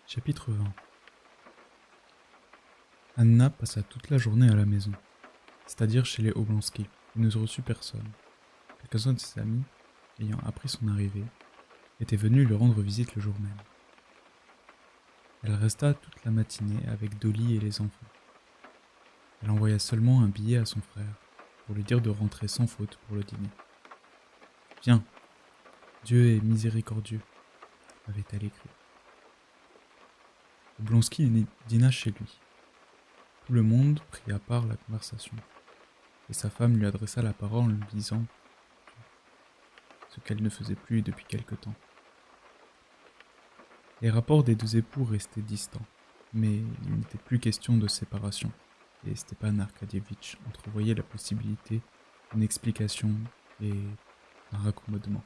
Chapitre 20. Anna passa toute la journée à la maison, c'est-à-dire chez les Oblonsky, et ne reçut personne. Quelques-uns de ses amis, ayant appris son arrivée, étaient venus lui rendre visite le jour même. Elle resta toute la matinée avec Dolly et les enfants. Elle envoya seulement un billet à son frère, pour lui dire de rentrer sans faute pour le dîner. « Viens, Dieu est miséricordieux », avait-elle écrit. Oblonsky dîna chez lui. Tout le monde prit à part la conversation, et sa femme lui adressa la parole en lui disant ce qu'elle ne faisait plus depuis quelque temps. Les rapports des deux époux restaient distants, mais il n'était plus question de séparation, et Stepan Arkadievitch entrevoyait la possibilité d'une explication et d'un raccommodement.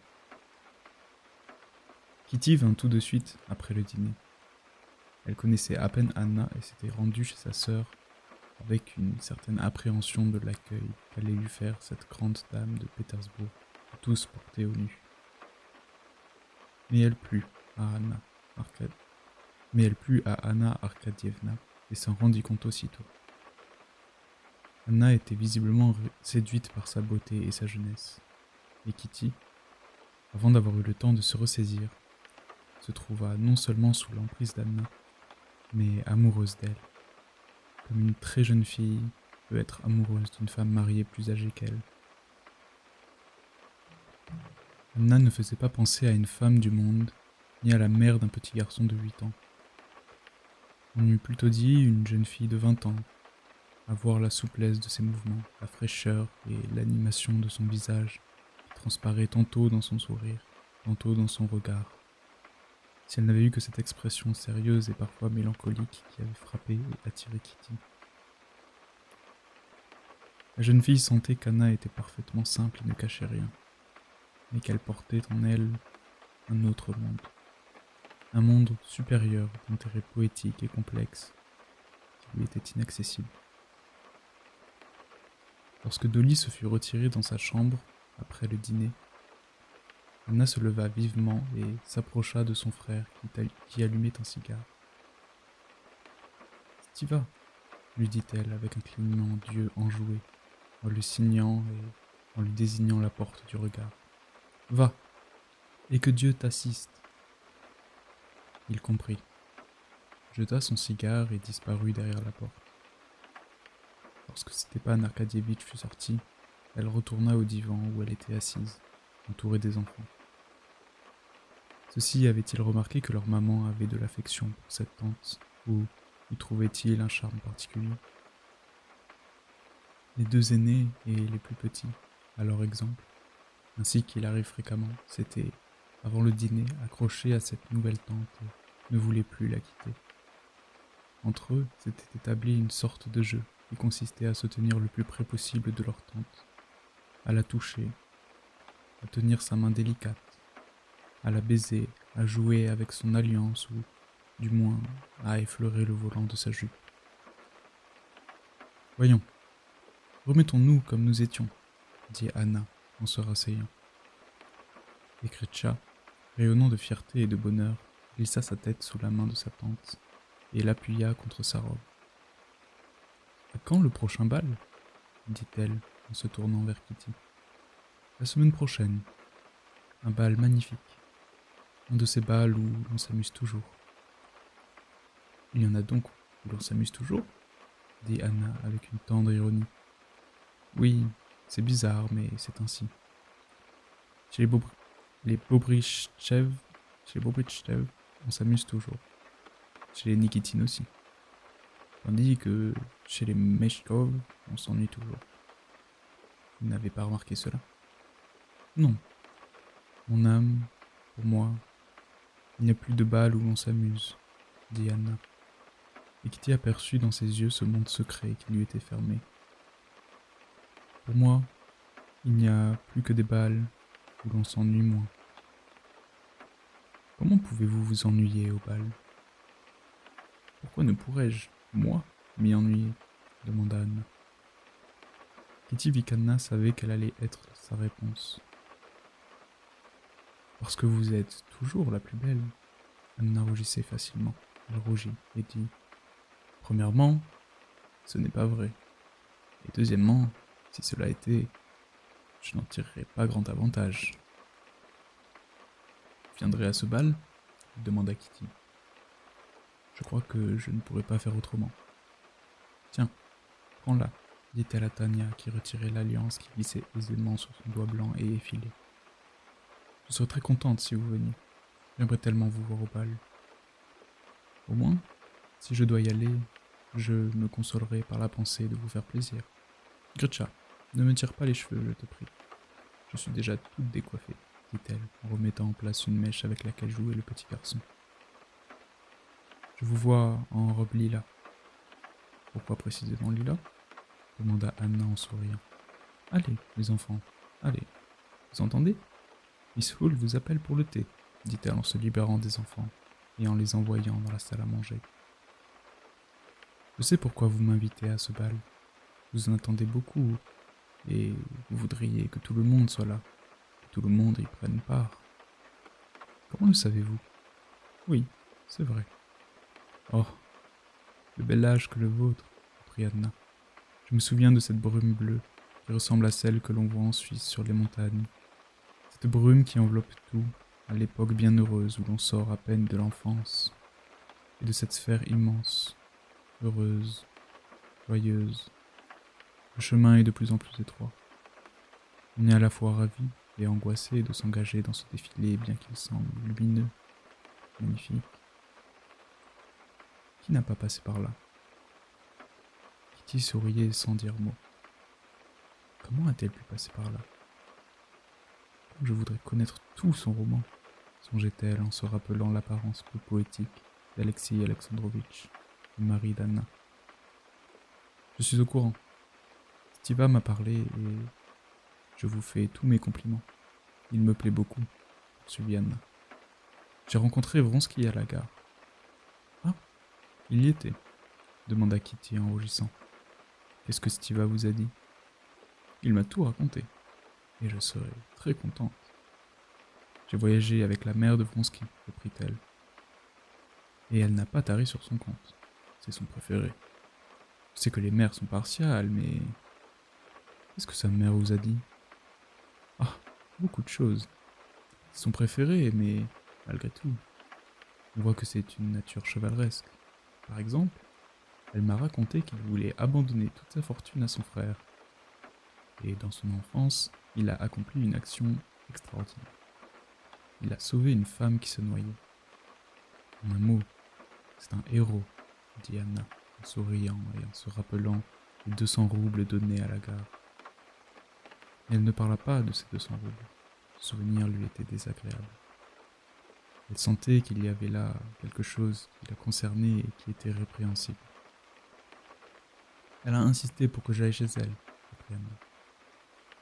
Kitty vint tout de suite après le dîner. Elle connaissait à peine Anna et s'était rendue chez sa sœur avec une certaine appréhension de l'accueil qu'allait lui faire cette grande dame de Pétersbourg, que tous portaient au nu. Mais elle plut à Anna Arkadievna et s'en rendit compte aussitôt. Anna était visiblement séduite par sa beauté et sa jeunesse, et Kitty, avant d'avoir eu le temps de se ressaisir, se trouva non seulement sous l'emprise d'Anna, mais amoureuse d'elle, comme une très jeune fille peut être amoureuse d'une femme mariée plus âgée qu'elle. Anna ne faisait pas penser à une femme du monde, ni à la mère d'un petit garçon de 8 ans. On eût plutôt dit une jeune fille de 20 ans, à voir la souplesse de ses mouvements, la fraîcheur et l'animation de son visage, qui transparaît tantôt dans son sourire, tantôt dans son regard. Si elle n'avait eu que cette expression sérieuse et parfois mélancolique qui avait frappé et attiré Kitty. La jeune fille sentait qu'Anna était parfaitement simple et ne cachait rien, mais qu'elle portait en elle un autre monde. Un monde supérieur d'intérêt poétique et complexe, qui lui était inaccessible. Lorsque Dolly se fut retirée dans sa chambre, après le dîner, Anna se leva vivement et s'approcha de son frère qui allumait un cigare. « Stiva » lui dit-elle avec un clignement d'yeux enjoué, en le signant et en lui désignant la porte du regard. « Va, et que Dieu t'assiste !» Il comprit, jeta son cigare et disparut derrière la porte. Lorsque Stepan Arkadievitch fut sorti, elle retourna au divan où elle était assise, entourée des enfants. Ceux-ci avaient-ils remarqué que leur maman avait de l'affection pour cette tante, ou y trouvait-il un charme particulier? Les deux aînés et les plus petits, à leur exemple, ainsi qu'il arrive fréquemment, s'étaient, avant le dîner, accrochés à cette nouvelle tante et ne voulaient plus la quitter. Entre eux, s'était établi une sorte de jeu qui consistait à se tenir le plus près possible de leur tante, à la toucher, à tenir sa main délicate, à la baiser, à jouer avec son alliance ou, du moins, à effleurer le volant de sa jupe. « Voyons, remettons-nous comme nous étions, » dit Anna en se rasseyant. Et Kretcha, rayonnant de fierté et de bonheur, glissa sa tête sous la main de sa tante et l'appuya contre sa robe. « À quand le prochain bal ?» dit-elle en se tournant vers Kitty. « La semaine prochaine. Un bal magnifique. Un de ces bals où l'on s'amuse toujours. »« Il y en a donc où l'on s'amuse toujours ?» dit Anna avec une tendre ironie. « Oui, c'est bizarre, mais c'est ainsi. Chez les Bobrichtchev, on s'amuse toujours. Chez les Nikitine aussi. Tandis que chez les Meshkov, on s'ennuie toujours. Vous n'avez pas remarqué cela? Non. Mon âme, pour moi, il n'y a plus de bal où l'on s'amuse, dit Anna. Et Kitty aperçut dans ses yeux ce monde secret qui lui était fermé. Pour moi, il n'y a plus que des bals où l'on s'ennuie moins. Comment pouvez-vous vous ennuyer au bal? Pourquoi ne pourrais-je, moi, m'y ennuyer? Demanda Anna. Kitty vit qu'Anna savait quelle allait être sa réponse. Parce que vous êtes toujours la plus belle. Anna rougissait facilement, Elle rougit et dit « Premièrement, ce n'est pas vrai. Et deuxièmement, si cela était, je n'en tirerais pas grand avantage. » « Vous viendrez à ce bal ?» demanda Kitty. « Je crois que je ne pourrais pas faire autrement. »« Tiens, prends-la, dit-elle à Tania qui retirait l'alliance qui glissait aisément sur son doigt blanc et effilé. Je serais très contente si vous veniez. J'aimerais tellement vous voir au bal. Au moins, si je dois y aller, je me consolerai par la pensée de vous faire plaisir. Gretcha, ne me tire pas les cheveux, je te prie. Je suis déjà toute décoiffée, dit-elle en remettant en place une mèche avec laquelle jouait le petit garçon. Je vous vois en robe lilas. Pourquoi précisément lilas ? Demanda Anna en souriant. Allez, les enfants, allez. Vous entendez ? Miss Hull vous appelle pour le thé, dit-elle en se libérant des enfants et en les envoyant dans la salle à manger. Je sais pourquoi vous m'invitez à ce bal. Vous en attendez beaucoup et vous voudriez que tout le monde soit là, que tout le monde y prenne part. Comment le savez-vous ? Oui, c'est vrai. Oh, le bel âge que le vôtre, reprit Anna. Je me souviens de cette brume bleue qui ressemble à celle que l'on voit en Suisse sur les montagnes. Cette brume qui enveloppe tout, à l'époque bien heureuse où l'on sort à peine de l'enfance, et de cette sphère immense, heureuse, joyeuse. Le chemin est de plus en plus étroit. On est à la fois ravi et angoissé de s'engager dans ce défilé bien qu'il semble lumineux, magnifique. Qui n'a pas passé par là ? Kitty souriait sans dire mot. Comment a-t-elle pu passer par là ? Comme je voudrais connaître tout son roman, songeait-elle en se rappelant l'apparence peu poétique d'Alexei Alexandrovitch, le mari d'Anna. Je suis au courant. Stiva m'a parlé et je vous fais tous mes compliments. Il me plaît beaucoup, poursuivit Anna. J'ai rencontré Vronsky à la gare. Ah, il y était, demanda Kitty en rougissant. Qu'est-ce que Stiva vous a dit ? Il m'a tout raconté, et je serai très contente. J'ai voyagé avec la mère de Vronsky, reprit-elle. Et elle n'a pas tari sur son compte. C'est son préféré. Je sais que les mères sont partiales, mais... Qu'est-ce que sa mère vous a dit ? Ah, beaucoup de choses. C'est son préféré, mais malgré tout, on voit que c'est une nature chevaleresque. Par exemple, elle m'a raconté qu'il voulait abandonner toute sa fortune à son frère. Et dans son enfance, il a accompli une action extraordinaire. Il a sauvé une femme qui se noyait. En un mot, c'est un héros, dit Anna, en souriant et en se rappelant les 200 roubles donnés à la gare. Mais elle ne parla pas de ces 200 roubles. Ce souvenir lui était désagréable. Elle sentait qu'il y avait là quelque chose qui la concernait et qui était répréhensible. Elle a insisté pour que j'aille chez elle, reprit Anna.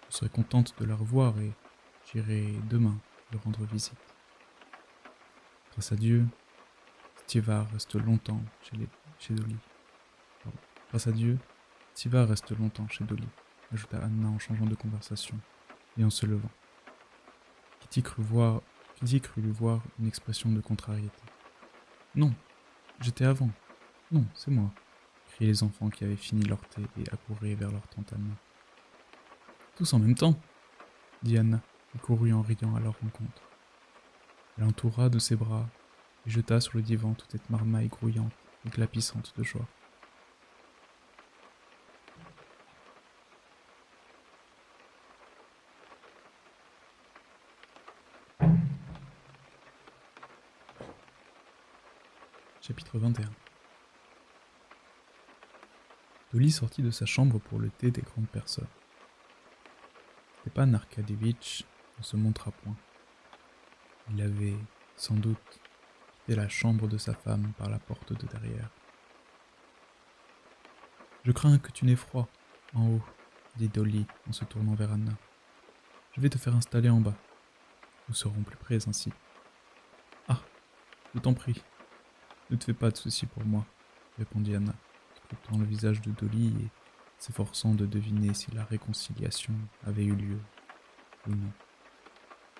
Je serai contente de la revoir et j'irai demain lui rendre visite. Grâce à Dieu, Stiva reste longtemps chez Dolly. Pardon. Grâce à Dieu, Stiva reste longtemps chez Dolly, ajouta Anna en changeant de conversation et en se levant. Kitty crut lui voir une expression de contrariété. Non, j'étais avant. Non, c'est moi, criaient les enfants qui avaient fini leur thé et accouraient vers leur tante Anna. Tous en même temps, dit Anna, et courut en riant à leur rencontre. Elle entoura de ses bras et jeta sur le divan toute cette marmaille grouillante et glapissante de joie. Chapitre 21. Dolly sortit de sa chambre pour le thé des grandes personnes. Stepan Arkadévitch ne se montra point. Il avait, sans doute, quitté la chambre de sa femme par la porte de derrière. « Je crains que tu n'aies froid, en haut, » dit Dolly en se tournant vers Anna. « Je vais te faire installer en bas. Nous serons plus près ainsi. »« Ah, je t'en prie, ne te fais pas de soucis pour moi, » répondit Anna, scrutant le visage de Dolly et s'efforçant de deviner si la réconciliation avait eu lieu ou non.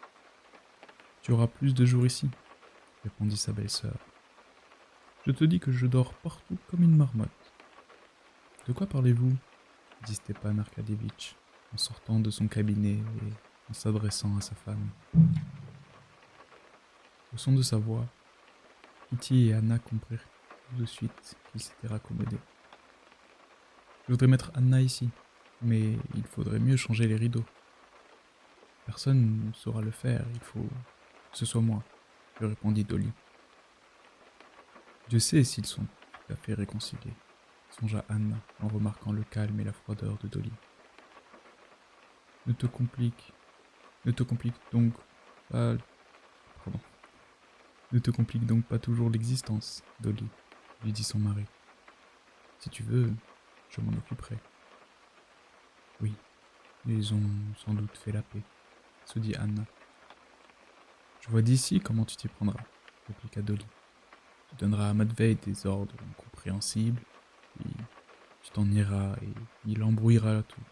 « Tu auras plus de jours ici, » répondit sa belle-sœur. « Je te dis que je dors partout comme une marmotte. De quoi parlez-vous dit Stepan Arkadievitch, en sortant de son cabinet et en s'adressant à sa femme. Au son de sa voix, Kitty et Anna comprirent tout de suite qu'ils s'étaient raccommodés. Je voudrais mettre Anna ici, mais il faudrait mieux changer les rideaux. Personne ne saura le faire, il faut que ce soit moi, lui répondit Dolly. Dieu sait s'ils sont tout à fait réconciliés, songea Anna en remarquant le calme et la froideur de Dolly. Ne te complique donc pas... Pardon. Ne te complique donc pas toujours l'existence, Dolly, lui dit son mari. Si tu veux, je m'en occuperai. Oui, ils ont sans doute fait la paix, se dit Anna. Je vois d'ici comment tu t'y prendras, répliqua Dolly. Tu donneras à Matvei des ordres incompréhensibles, puis tu t'en iras et il embrouillera tout.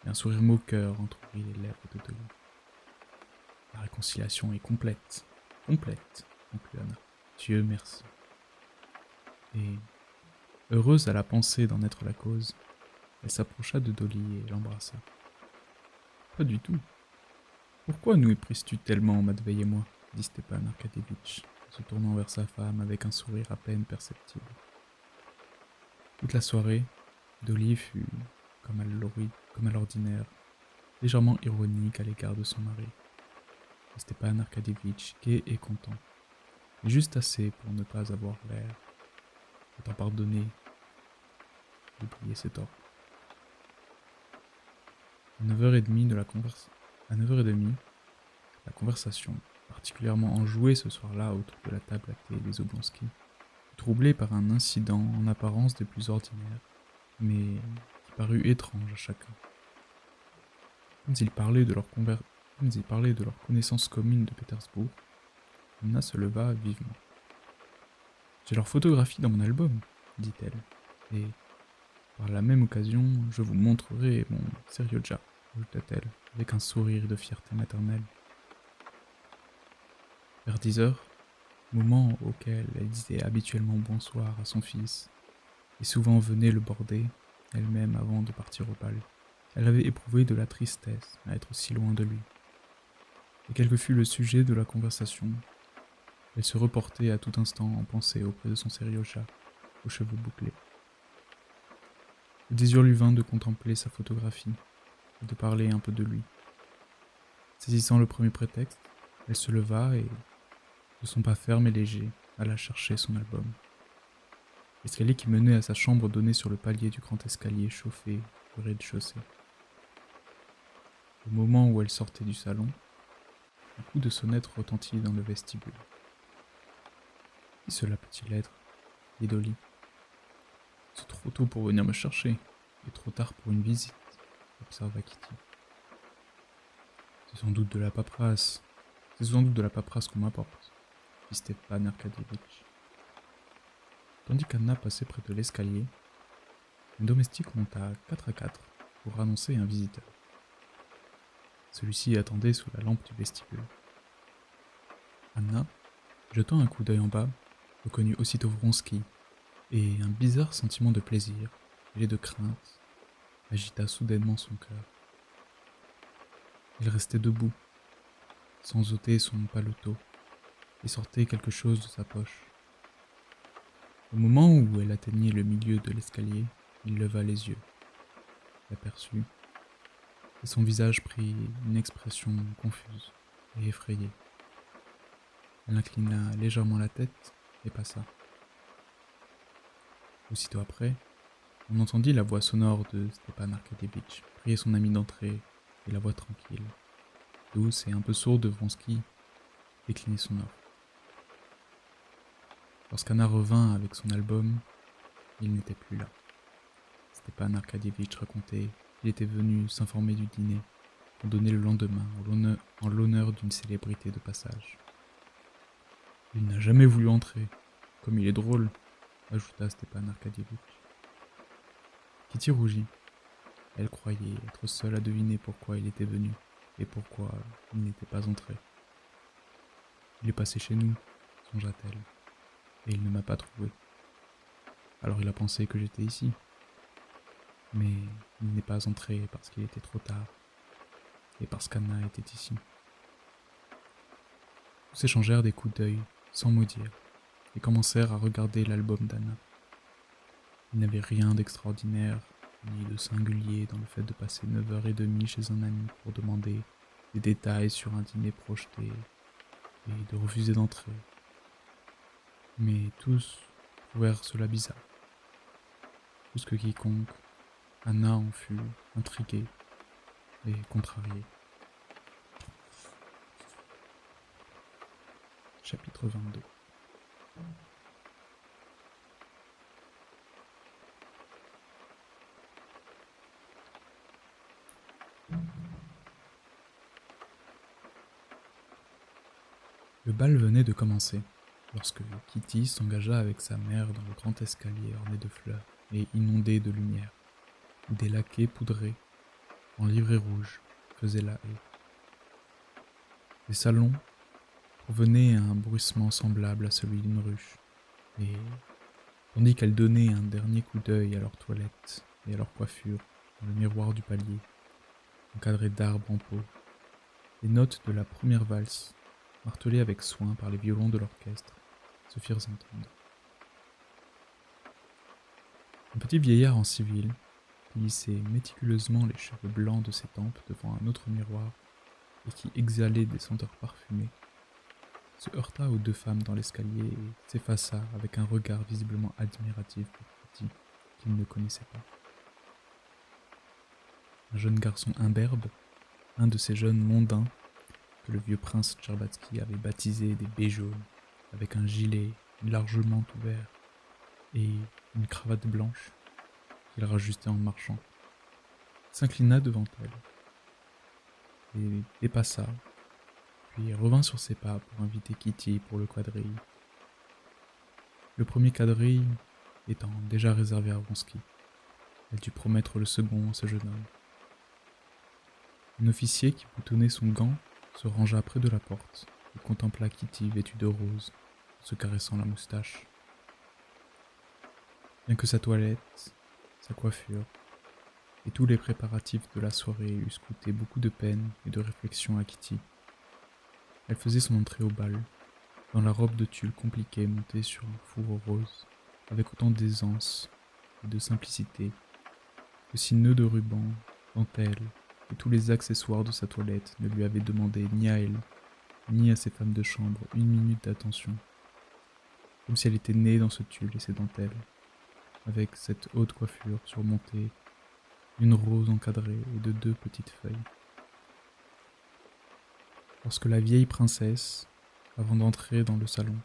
Et un sourire moqueur entrouvrit les lèvres de Dolly. La réconciliation est complète, conclut Anna. Dieu merci. Et, heureuse à la pensée d'en être la cause, elle s'approcha de Dolly et l'embrassa. Pas du tout. Pourquoi nous méprises-tu tellement, Matvei et moi dit Stepan Arkadievitch, en se tournant vers sa femme avec un sourire à peine perceptible. Toute la soirée, Dolly fut, comme à l'ordinaire, légèrement ironique à l'égard de son mari. Et Stepan Arkadievitch, gai et content, mais juste assez pour ne pas avoir l'air, étant pardonné, d'oublier ses torts. À 9h30, la conversation, particulièrement enjouée ce soir-là autour de la table à thé des Oblonsky, fut troublée par un incident en apparence des plus ordinaires, mais qui parut étrange à chacun. Comme ils parlaient de leur connaissance commune de Pétersbourg, Anna se leva vivement. « J'ai leur photographie dans mon album, dit-elle, et par la même occasion, je vous montrerai mon Serioja, ajouta-t-elle, avec un sourire de fierté maternelle. Vers 10h, moment auquel elle disait habituellement bonsoir à son fils, et souvent venait le border, elle-même avant de partir au bal, elle avait éprouvé de la tristesse à être si loin de lui. Et quel que fût le sujet de la conversation, elle se reportait à tout instant en pensée auprès de son Serioja, aux cheveux bouclés. Le désir lui vint de contempler sa photographie et de parler un peu de lui. Saisissant le premier prétexte, elle se leva et, de son pas ferme et léger, alla chercher son album. L'escalier qui menait à sa chambre donnait sur le palier du grand escalier chauffé du rez-de-chaussée. Au moment où elle sortait du salon, un coup de sonnette retentit dans le vestibule. « Qui cela peut-il être » dit Dolly. « C'est trop tôt pour venir me chercher, et trop tard pour une visite, » observa Kitty. « C'est sans doute de la paperasse qu'on m'apporte, » dit Stepan Arkadievitch. Tandis qu'Anna passait près de l'escalier, un domestique monta 4 à 4 pour annoncer un visiteur. Celui-ci attendait sous la lampe du vestibule. Anna, jetant un coup d'œil en bas, reconnut aussitôt Vronsky, et un bizarre sentiment de plaisir, mêlé de crainte, agita soudainement son cœur. Il restait debout, sans ôter son paletot, et sortait quelque chose de sa poche. Au moment où elle atteignait le milieu de l'escalier, il leva les yeux, l'aperçut, et son visage prit une expression confuse et effrayée. Elle inclina légèrement la tête et passa. Aussitôt après, on entendit la voix sonore de Stepan Arkadievitch prier son ami d'entrer, et la voix tranquille, douce et un peu sourde de Vronsky décliner son offre. Lorsqu'Anna revint avec son album, il n'était plus là. Stepan Arkadievitch racontait qu'il était venu s'informer du dîner qu'on donnait le lendemain en l'honneur d'une célébrité de passage. Il n'a jamais voulu entrer, comme il est drôle, ajouta Stepan Arkadievitch. Kitty rougit. Elle croyait être seule à deviner pourquoi il était venu et pourquoi il n'était pas entré. Il est passé chez nous, songea-t-elle. et il ne m'a pas trouvé. Alors il a pensé que j'étais ici. Mais il n'est pas entré parce qu'il était trop tard, et parce qu'Anna était ici. Tous échangèrent des coups d'œil, sans mot dire, et commencèrent à regarder l'album d'Anna. Il n'y avait rien d'extraordinaire, ni de singulier dans le fait de passer 9h30 chez un ami pour demander des détails sur un dîner projeté, et de refuser d'entrer. Mais tous trouvèrent cela bizarre. Plus que quiconque, Anna en fut intriguée et contrariée. Chapitre 22. Le bal venait de commencer, lorsque Kitty s'engagea avec sa mère dans le grand escalier orné de fleurs et inondé de lumière, où des laquais poudrés, en livrée rouge, faisaient la haie. Les salons provenaient à un bruissement semblable à celui d'une ruche, et, tandis qu'elles donnaient un dernier coup d'œil à leurs toilettes et à leurs coiffures dans le miroir du palier, encadré d'arbres en pot, les notes de la première valse, martelées avec soin par les violons de l'orchestre, se firent entendre. Un petit vieillard en civil, qui lissait méticuleusement les cheveux blancs de ses tempes devant un autre miroir et qui exhalait des senteurs parfumées, se heurta aux deux femmes dans l'escalier et s'effaça avec un regard visiblement admiratif pour Kitty, qu'il ne connaissait pas. Un jeune garçon imberbe, un de ces jeunes mondains que le vieux prince Tcherbatsky avait baptisé des baies jaunes, avec un gilet largement ouvert et une cravate blanche qu'il rajustait en marchant, s'inclina devant elle et dépassa, puis revint sur ses pas pour inviter Kitty pour le quadrille. Le premier quadrille étant déjà réservé à Vronsky, elle dut promettre le second à ce jeune homme. Un officier qui boutonnait son gant se rangea près de la porte et contempla Kitty vêtue de rose, en se caressant la moustache. Bien que sa toilette, sa coiffure et tous les préparatifs de la soirée eussent coûté beaucoup de peine et de réflexion à Kitty, elle faisait son entrée au bal, dans la robe de tulle compliquée montée sur un fourreau rose, avec autant d'aisance et de simplicité que si nœuds de ruban, dentelles et tous les accessoires de sa toilette ne lui avaient demandé ni à elle, ni à ses femmes de chambre une minute d'attention, comme si elle était née dans ce tulle et ces dentelles, avec cette haute coiffure surmontée d'une rose encadrée et de deux petites feuilles. Lorsque la vieille princesse, avant d'entrer dans le salon,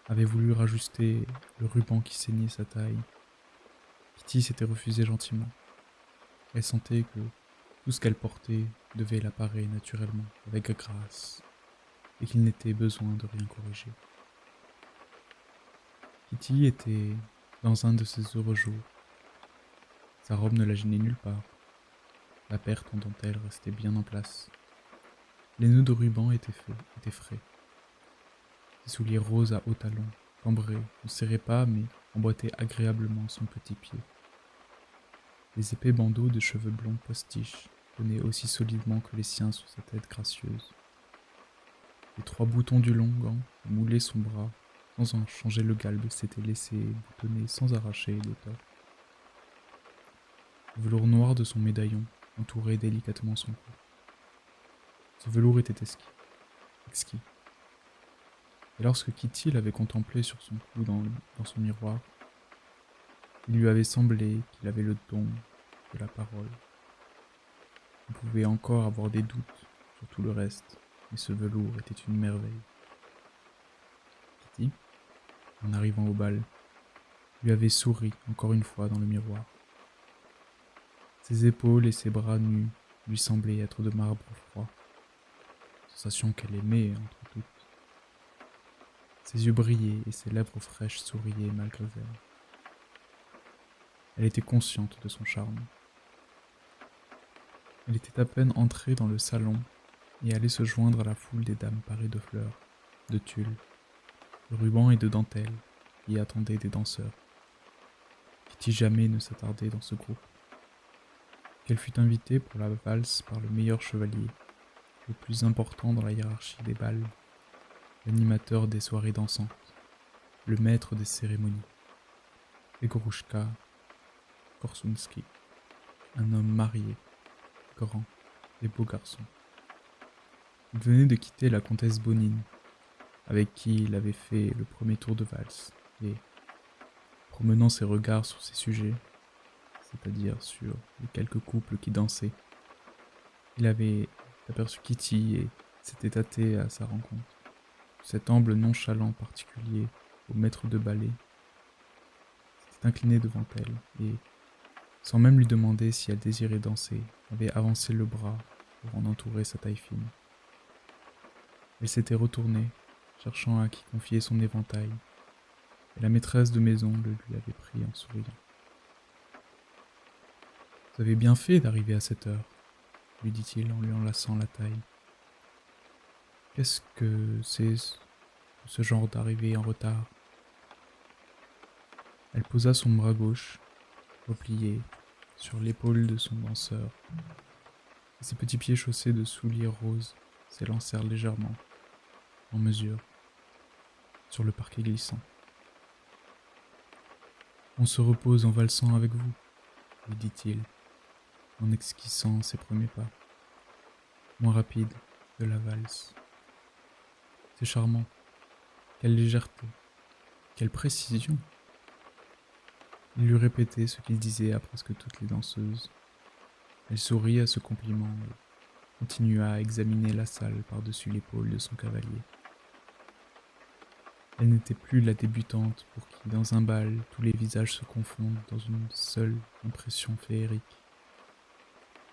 avait voulu rajuster le ruban qui ceignait sa taille, Kitty s'était refusée gentiment. Elle sentait que tout ce qu'elle portait devait l'apparaître naturellement, avec grâce, et qu'il n'était besoin de rien corriger. Kitty était dans un de ces heureux jours. Sa robe ne la gênait nulle part. La perte en dentelle restait bien en place. Les nœuds de ruban étaient frais. Ses souliers roses à hauts talons, cambrés, ne serraient pas mais emboîtaient agréablement son petit pied. Les épais bandeaux de cheveux blonds postiches tenaient aussi solidement que les siens sur sa tête gracieuse. Les 3 boutons du long gant moulaient son bras, sans en changer le galbe, s'étaient laissés boutonner sans arracher l'étoffe. Le velours noir de son médaillon entourait délicatement son cou. Ce velours était exquis. Et lorsque Kitty l'avait contemplé sur son cou dans son miroir, il lui avait semblé qu'il avait le don de la parole. On pouvait encore avoir des doutes sur tout le reste, mais ce velours était une merveille. Kitty, en arrivant au bal, lui avait souri encore une fois dans le miroir. Ses épaules et ses bras nus lui semblaient être de marbre froid, sensation qu'elle aimait entre toutes. Ses yeux brillaient et ses lèvres fraîches souriaient malgré elle. Elle était consciente de son charme. Elle était à peine entrée dans le salon et allait se joindre à la foule des dames parées de fleurs, de tulle, de rubans et de dentelles qui attendaient des danseurs. Kitty jamais ne s'attardait dans ce groupe. Qu'elle fut invitée pour la valse par le meilleur chevalier, le plus important dans la hiérarchie des bals, l'animateur des soirées dansantes, le maître des cérémonies, Egorouchka Korsunski, un homme marié, grand et beau garçon. Il venait de quitter la comtesse Bonine, avec qui il avait fait le premier tour de valse, et, promenant ses regards sur ces sujets, c'est-à-dire sur les quelques couples qui dansaient, il avait aperçu Kitty et s'était hâté à sa rencontre. Cet amble nonchalant particulier au maître de ballet s'était incliné devant elle et, sans même lui demander si elle désirait danser, avait avancé le bras pour en entourer sa taille fine. Elle s'était retournée, cherchant à qui confier son éventail, et la maîtresse de maison le lui avait pris en souriant. « Vous avez bien fait d'arriver à cette heure, » lui dit-il en lui enlaçant la taille. « Qu'est-ce que c'est ce genre d'arrivée en retard ?» Elle posa son bras gauche, replié, sur l'épaule de son danseur, et ses petits pieds chaussés de souliers roses s'élancèrent légèrement, en mesure, sur le parquet glissant. « On se repose en valsant avec vous, » lui dit-il, en esquissant ses premiers pas, moins rapides que la valse. C'est charmant, quelle légèreté, quelle précision. Il lui répétait ce qu'il disait à presque toutes les danseuses. Elle sourit à ce compliment et continua à examiner la salle par-dessus l'épaule de son cavalier. Elle n'était plus la débutante pour qui, dans un bal, tous les visages se confondent dans une seule impression féerique.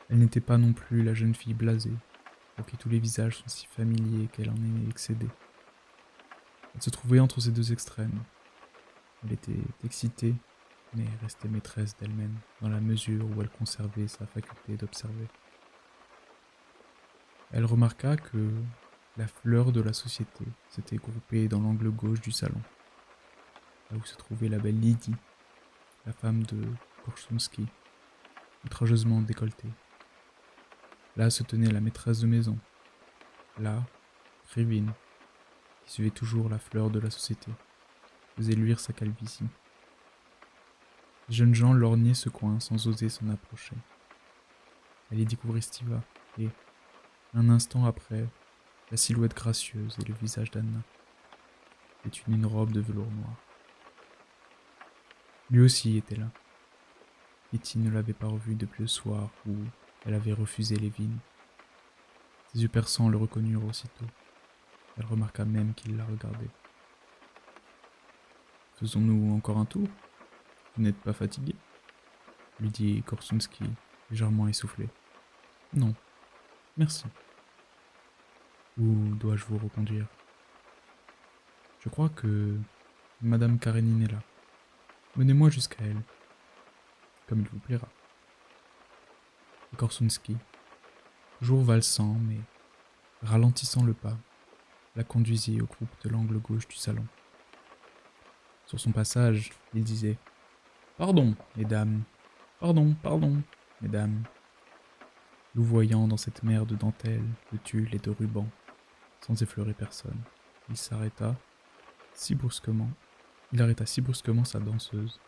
Elle n'était pas non plus la jeune fille blasée, pour qui tous les visages sont si familiers qu'elle en est excédée. Elle se trouvait entre ces deux extrêmes. Elle était excitée, mais restait maîtresse d'elle-même, dans la mesure où elle conservait sa faculté d'observer. Elle remarqua que la fleur de la société s'était groupée dans l'angle gauche du salon, là où se trouvait la belle Lydie, la femme de Korsunski, outrageusement décolletée. Là se tenait la maîtresse de maison, là, Krivine, qui suivait toujours la fleur de la société, faisait luire sa calvitie. Les jeunes gens lorgnaient ce coin sans oser s'en approcher. Elle y découvrit Stiva, et, un instant après, la silhouette gracieuse et le visage d'Anna, vêtue d'une robe de velours noir. Lui aussi était là. Kitty ne l'avait pas revu depuis le soir où elle avait refusé Lévin. Ses yeux perçants le reconnurent aussitôt. Elle remarqua même qu'il la regardait. « Faisons-nous encore un tour ? Vous n'êtes pas fatigué ?» lui dit Korsunski, légèrement essoufflé. « Non, merci. Où dois-je vous reconduire ? Je crois que Madame Karénine est là. Menez-moi jusqu'à elle, comme il vous plaira. » Et Korsunski, toujours valsant mais ralentissant le pas, la conduisit au groupe de l'angle gauche du salon. Sur son passage, il disait « Pardon, mesdames, pardon, mesdames », louvoyant dans cette mer de dentelles, de tulle et de rubans, sans effleurer personne. Il arrêta si brusquement sa danseuse,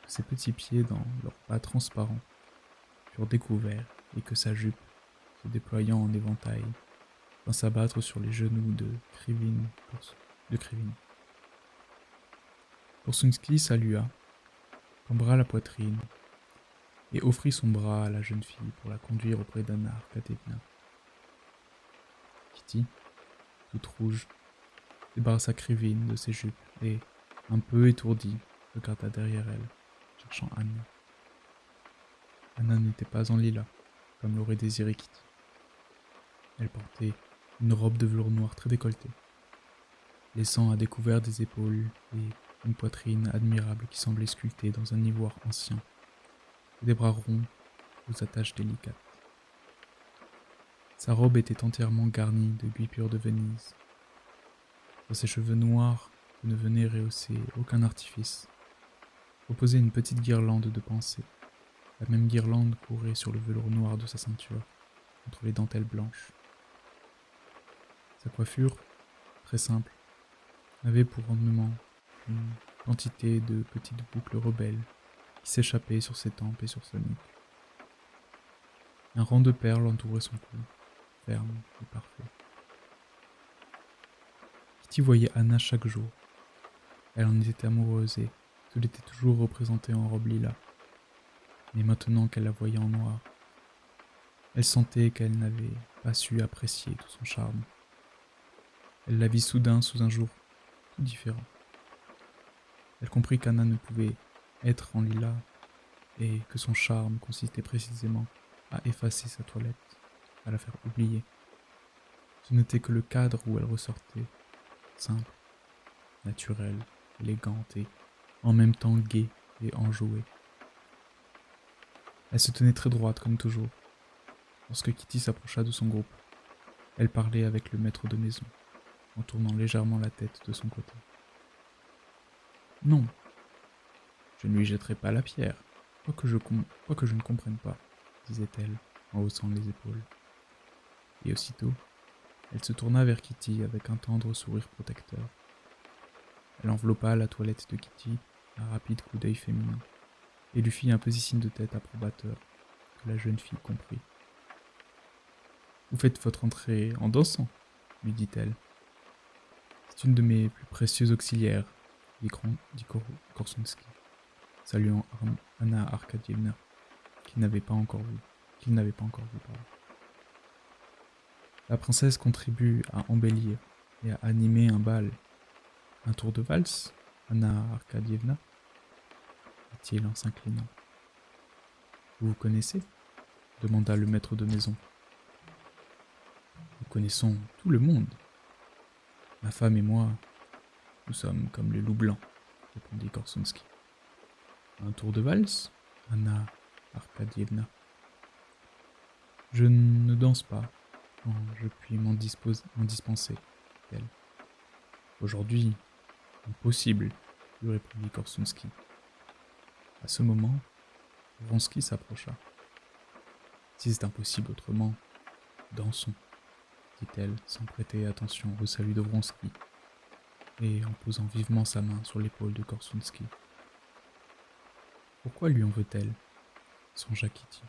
que ses petits pieds dans leurs pas transparents furent découverts et que sa jupe, se déployant en éventail, vint s'abattre sur les genoux de Krivine. Korsunski salua, cambra la poitrine et offrit son bras à la jeune fille pour la conduire auprès d'Anna Arkadievna. Kitty, toute rouge, débarrassa Krivine de ses jupes et, un peu étourdie, regarda derrière elle, cherchant Anna. Anna n'était pas en lilas, comme l'aurait désiré Kitty. Elle portait une robe de velours noir très décolletée, laissant à découvert des épaules et une poitrine admirable qui semblait sculptée dans un ivoire ancien, et des bras ronds aux attaches délicates. Sa robe était entièrement garnie de guipures de Venise. Sur ses cheveux noirs que ne venait rehausser aucun artifice, reposait une petite guirlande de pensée. La même guirlande courait sur le velours noir de sa ceinture, entre les dentelles blanches. Sa coiffure, très simple, avait pour ornement une quantité de petites boucles rebelles qui s'échappaient sur ses tempes et sur sa nuque. Un rang de perles entourait son cou, ferme et parfait. Kitty voyait Anna chaque jour. Elle en était amoureuse et se l'était toujours représentée en robe lilas. Mais maintenant qu'elle la voyait en noir, elle sentait qu'elle n'avait pas su apprécier tout son charme. Elle la vit soudain sous un jour tout différent. Elle comprit qu'Anna ne pouvait être en lilas et que son charme consistait précisément à effacer sa toilette, à la faire oublier. Ce n'était que le cadre où elle ressortait, simple, naturelle, élégante et en même temps gaie et enjouée. Elle se tenait très droite comme toujours. Lorsque Kitty s'approcha de son groupe, elle parlait avec le maître de maison, en tournant légèrement la tête de son côté. Non, je ne lui jetterai pas la pierre, quoique je ne comprenne pas, disait-elle en haussant les épaules. Et aussitôt, elle se tourna vers Kitty avec un tendre sourire protecteur. Elle enveloppa la toilette de Kitty d'un rapide coup d'œil féminin et lui fit un petit signe de tête approbateur que la jeune fille comprit. « Vous faites votre entrée en dansant, lui dit-elle. C'est une de mes plus précieuses auxiliaires, dit Korsunski, saluant Anna Arkadievna, qu'il n'avait pas encore vue. La princesse contribue à embellir et à animer un bal. Un tour de valse, Anna Arkadievna, dit-il en s'inclinant. Vous vous connaissez ? Demanda le maître de maison. Nous connaissons tout le monde. Ma femme et moi, nous sommes comme les loups blancs, répondit Korsunski. Un tour de valse, Anna Arkadievna. Je ne danse pas, quand je puis m'en dispenser, dit-elle. Aujourd'hui, impossible, lui répondit Korsunski. À ce moment, Vronsky s'approcha. Si c'est impossible autrement, dansons, dit-elle sans prêter attention au salut de Vronsky et en posant vivement sa main sur l'épaule de Korsunski. Pourquoi lui en veut-elle ? Songea Kitty,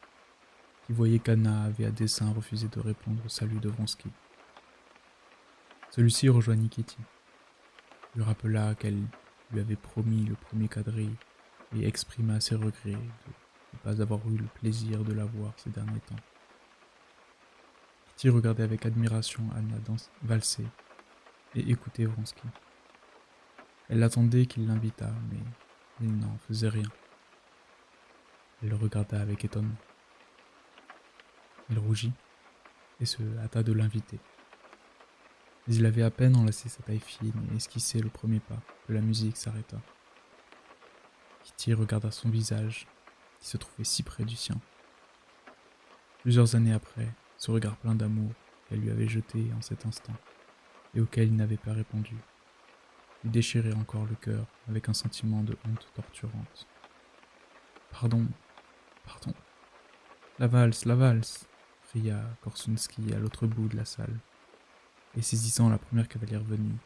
qui voyait qu'Anna avait à dessein refusé de répondre au salut de Vronsky. Celui-ci rejoignit Kitty, lui rappela qu'elle lui avait promis le premier quadrille et exprima ses regrets de ne pas avoir eu le plaisir de la voir ces derniers temps. Kitty regardait avec admiration Anna valser et écoutait Vronsky. Elle attendait qu'il l'invitât, mais il n'en faisait rien. Elle le regarda avec étonnement. Il rougit et se hâta de l'inviter. Mais il avait à peine enlacé sa taille fine et esquissé le premier pas que la musique s'arrêta. Kitty regarda son visage, qui se trouvait si près du sien. Plusieurs années après, ce regard plein d'amour qu'elle lui avait jeté en cet instant, et auquel il n'avait pas répondu, lui déchirait encore le cœur avec un sentiment de honte torturante. « Pardon, pardon, la valse, cria Korsunski à l'autre bout de la salle, et saisissant la première cavalière venue,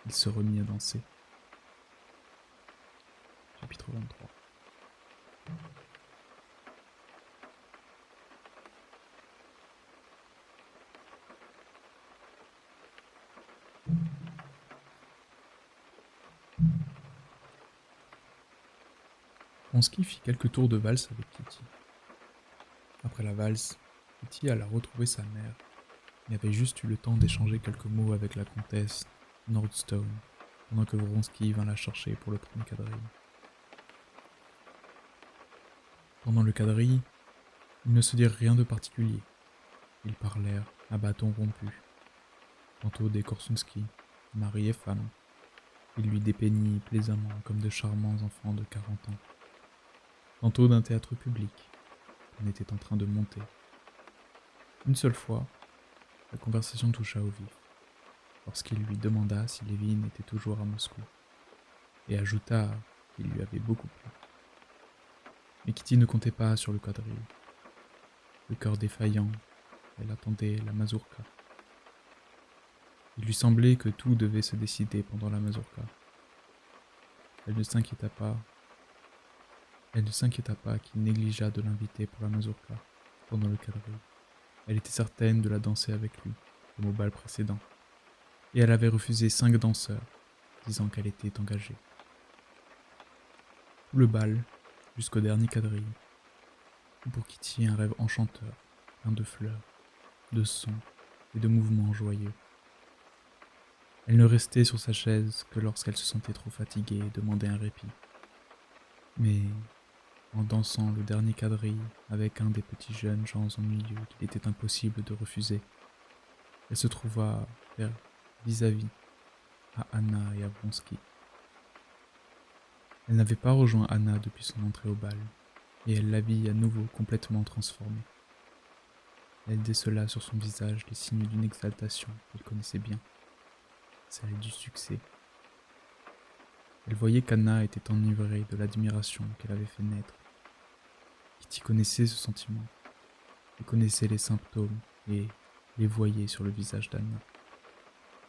il se remit à danser. Chapitre 23. Vronsky fit quelques tours de valse avec Kitty. Après la valse, Kitty alla retrouver sa mère et avait juste eu le temps d'échanger quelques mots avec la comtesse Nordstone, pendant que Vronsky vint la chercher pour le premier quadrille. Pendant le quadrille, ils ne se dirent rien de particulier. Ils parlèrent à bâton rompu, tantôt des Korsunski, mari et femme. Il lui dépeignit plaisamment comme de charmants enfants de 40 ans. Tantôt d'un théâtre public, qu'on était en train de monter. Une seule fois, la conversation toucha au vif. lorsqu'il lui demanda si Lévin était toujours à Moscou, et ajouta qu'il lui avait beaucoup plu. Mais Kitty ne comptait pas sur le quadrille. Le cœur défaillant, elle attendait la mazurka. Il lui semblait que tout devait se décider pendant la mazurka. Elle ne s'inquiéta pas. Elle ne s'inquiéta pas qu'il négligeât de l'inviter pour la mazurka pendant le quadrille. Elle était certaine de la danser avec lui, comme au bal précédent. Et elle avait refusé 5 danseurs, disant qu'elle était engagée. Tout le bal, jusqu'au dernier quadrille, fut pour Kitty un rêve enchanteur, plein de fleurs, de sons et de mouvements joyeux. Elle ne restait sur sa chaise que lorsqu'elle se sentait trop fatiguée et demandait un répit. Mais, en dansant le dernier quadrille avec un des petits jeunes gens au milieu qu'il était impossible de refuser, elle se trouva faire vis-à-vis à Anna et à Vronsky. Elle n'avait pas rejoint Anna depuis son entrée au bal, et elle la vit à nouveau complètement transformée. Elle décela sur son visage les signes d'une exaltation qu'elle connaissait bien, celle du succès. Elle voyait qu'Anna était enivrée de l'admiration qu'elle avait fait naître. Kitty connaissait ce sentiment, elle connaissait les symptômes et les voyait sur le visage d'Anna.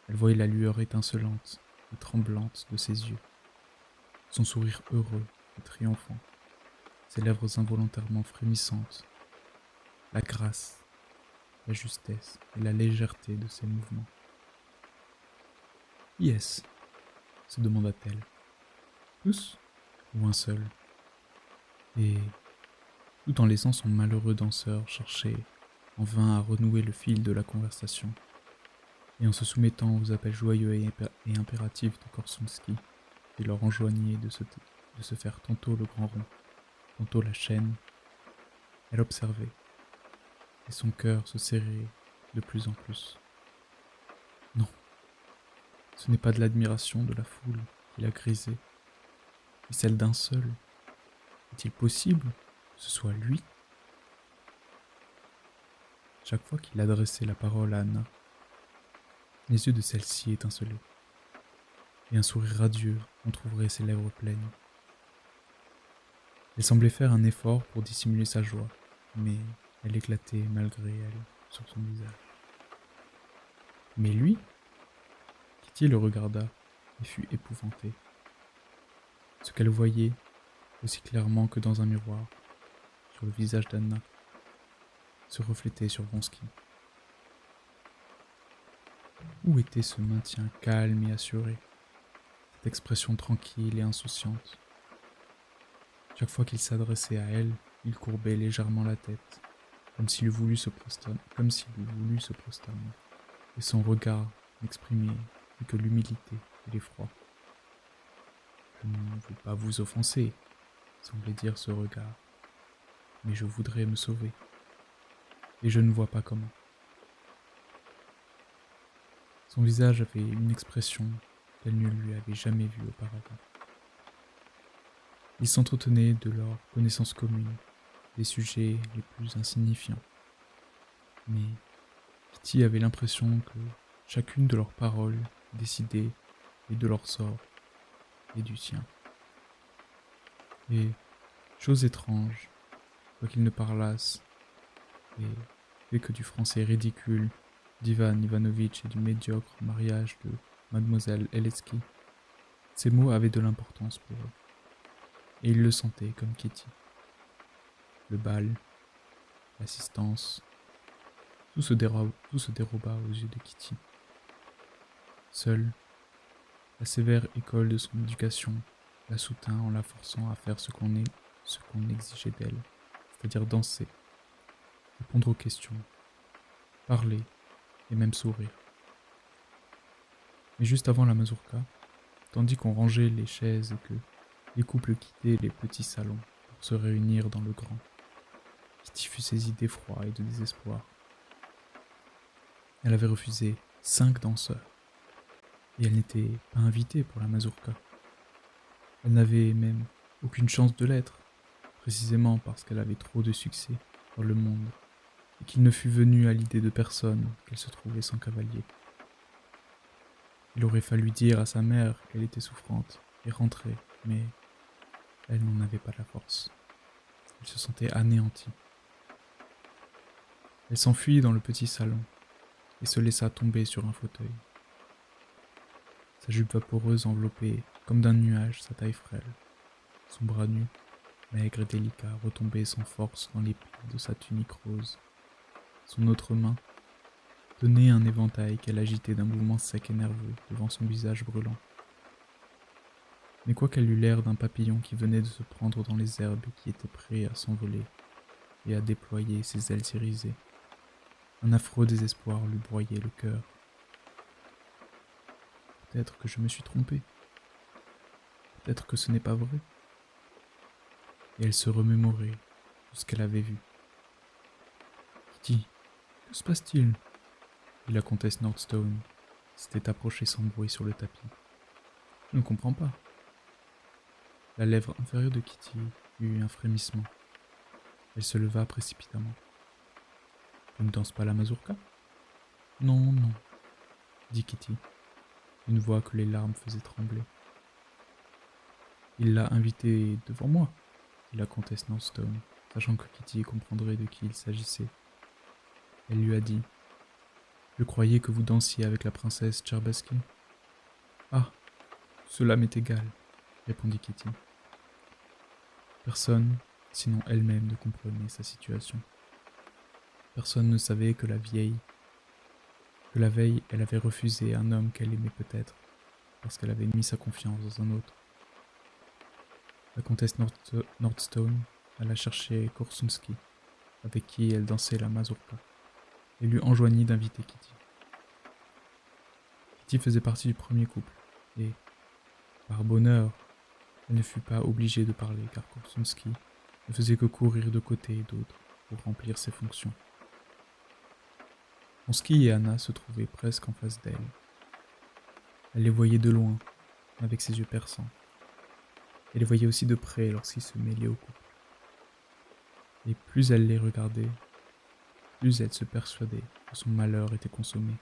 Elle voyait la lueur étincelante et tremblante de ses yeux, son sourire heureux et triomphant, ses lèvres involontairement frémissantes, la grâce, la justesse et la légèreté de ses mouvements. « Qui est-ce » se demanda-t-elle. « Tous ou un seul ?» Et, tout en laissant son malheureux danseur chercher en vain à renouer le fil de la conversation, et en se soumettant aux appels joyeux et impératifs de Korsunski, qui leur enjoignait de se faire tantôt le grand rond, tantôt la chaîne, elle observait, et son cœur se serrait de plus en plus. Non, ce n'est pas de l'admiration de la foule qui la grisait, mais celle d'un seul. Est-il possible que ce soit lui ? Chaque fois qu'il adressait la parole à Anna, les yeux de celle-ci étincelaient, et un sourire radieux entrouvrait ses lèvres pleines. Elle semblait faire un effort pour dissimuler sa joie, mais elle éclatait malgré elle sur son visage. Mais lui ? Kitty le regarda et fut épouvantée. Ce qu'elle voyait, aussi clairement que dans un miroir, sur le visage d'Anna, se reflétait sur Vronsky. Où était ce maintien calme et assuré, cette expression tranquille et insouciante ? Chaque fois qu'il s'adressait à elle, il courbait légèrement la tête, comme s'il eût voulu se prosterner, et son regard n'exprimait plus que l'humilité et l'effroi. « Je ne veux pas vous offenser », semblait dire ce regard, « mais je voudrais me sauver, et je ne vois pas comment. » Son visage avait une expression qu'elle ne lui avait jamais vue auparavant. Ils s'entretenaient de leur connaissance commune, des sujets les plus insignifiants. Mais Kitty avait l'impression que chacune de leurs paroles décidait et de leur sort et du sien. Et, chose étrange, quoiqu'ils ne parlassent, et fait que du français ridicule d'Ivan Ivanovitch et du médiocre mariage de mademoiselle Eletsky, ces mots avaient de l'importance pour eux, et ils le sentaient comme Kitty. Le bal, l'assistance, tout se déroba aux yeux de Kitty. Seule, la sévère école de son éducation la soutint en la forçant à faire ce qu'on exigeait d'elle, c'est-à-dire danser, répondre aux questions, parler et même sourire. Mais juste avant la mazurka, tandis qu'on rangeait les chaises et que les couples quittaient les petits salons pour se réunir dans le grand, Kitty fut saisie d'effroi et de désespoir. Elle avait refusé 5 danseurs, et elle n'était pas invitée pour la mazurka. Elle n'avait même aucune chance de l'être, précisément parce qu'elle avait trop de succès dans le monde, et qu'il ne fût venu à l'idée de personne qu'elle se trouvait sans cavalier. Il aurait fallu dire à sa mère qu'elle était souffrante et rentrer, mais elle n'en avait pas la force. Elle se sentait anéantie. Elle s'enfuit dans le petit salon et se laissa tomber sur un fauteuil. Sa jupe vaporeuse enveloppait, comme d'un nuage, sa taille frêle. Son bras nu, maigre et délicat, retombait sans force dans les plis de sa tunique rose. Son autre main tenait un éventail qu'elle agitait d'un mouvement sec et nerveux devant son visage brûlant. Mais quoiqu'elle eût l'air d'un papillon qui venait de se prendre dans les herbes et qui était prêt à s'envoler et à déployer ses ailes irisées, un affreux désespoir lui broyait le cœur. Peut-être que je me suis trompée. Peut-être que ce n'est pas vrai. Et elle se remémorait tout ce qu'elle avait vu. Kitty, que se passe-t-il? Dit la comtesse Nordstone, qui s'était approchée sans bruit sur le tapis. Je ne comprends pas. La lèvre inférieure de Kitty eut un frémissement. Elle se leva précipitamment. Tu ne danses pas la mazurka? Non, non, dit Kitty, d'une voix que les larmes faisaient trembler. Il l'a invitée devant moi, dit la comtesse Nordstone, sachant que Kitty comprendrait de qui il s'agissait. Elle lui a dit: Je croyais que vous dansiez avec la princesse Tcherbaski. Ah, cela m'est égal, répondit Kitty. Personne, sinon elle-même, ne comprenait sa situation. Personne ne savait que la veille, elle avait refusé un homme qu'elle aimait peut-être, parce qu'elle avait mis sa confiance dans un autre. La comtesse Nordstone alla chercher Korsunski, avec qui elle dansait la mazurka, et lui enjoignit d'inviter Kitty. Kitty faisait partie du premier couple, et, par bonheur, elle ne fut pas obligée de parler, car Korsunski ne faisait que courir de côté et d'autre pour remplir ses fonctions. Vronsky et Anna se trouvaient presque en face d'elle. Elle les voyait de loin, avec ses yeux perçants. Elle les voyait aussi de près lorsqu'ils se mêlaient au couple. Et plus elle les regardait, plus elle se persuadait que son malheur était consommé.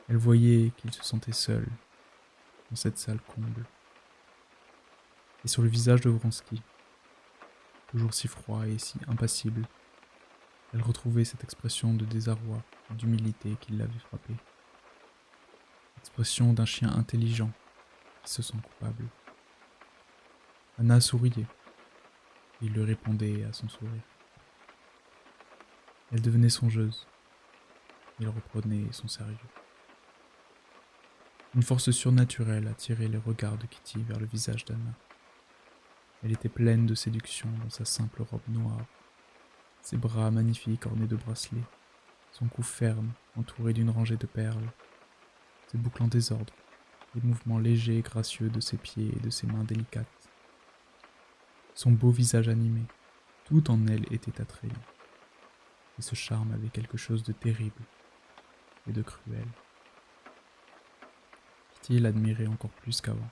Elle voyait qu'il se sentait seul, dans cette salle comble. Et sur le visage de Vronsky, toujours si froid et si impassible, elle retrouvait cette expression de désarroi et d'humilité qui l'avait frappée. L'expression d'un chien intelligent qui se sent coupable. Anna souriait, et il lui répondait à son sourire. Elle devenait songeuse, et il reprenait son sérieux. Une force surnaturelle attirait les regards de Kitty vers le visage d'Anna. Elle était pleine de séduction dans sa simple robe noire, ses bras magnifiques ornés de bracelets, son cou ferme entouré d'une rangée de perles, ses boucles en désordre, les mouvements légers et gracieux de ses pieds et de ses mains délicates. Son beau visage animé, tout en elle était attrayant. Et ce charme avait quelque chose de terrible et de cruel. Kitty l'admirait encore plus qu'avant,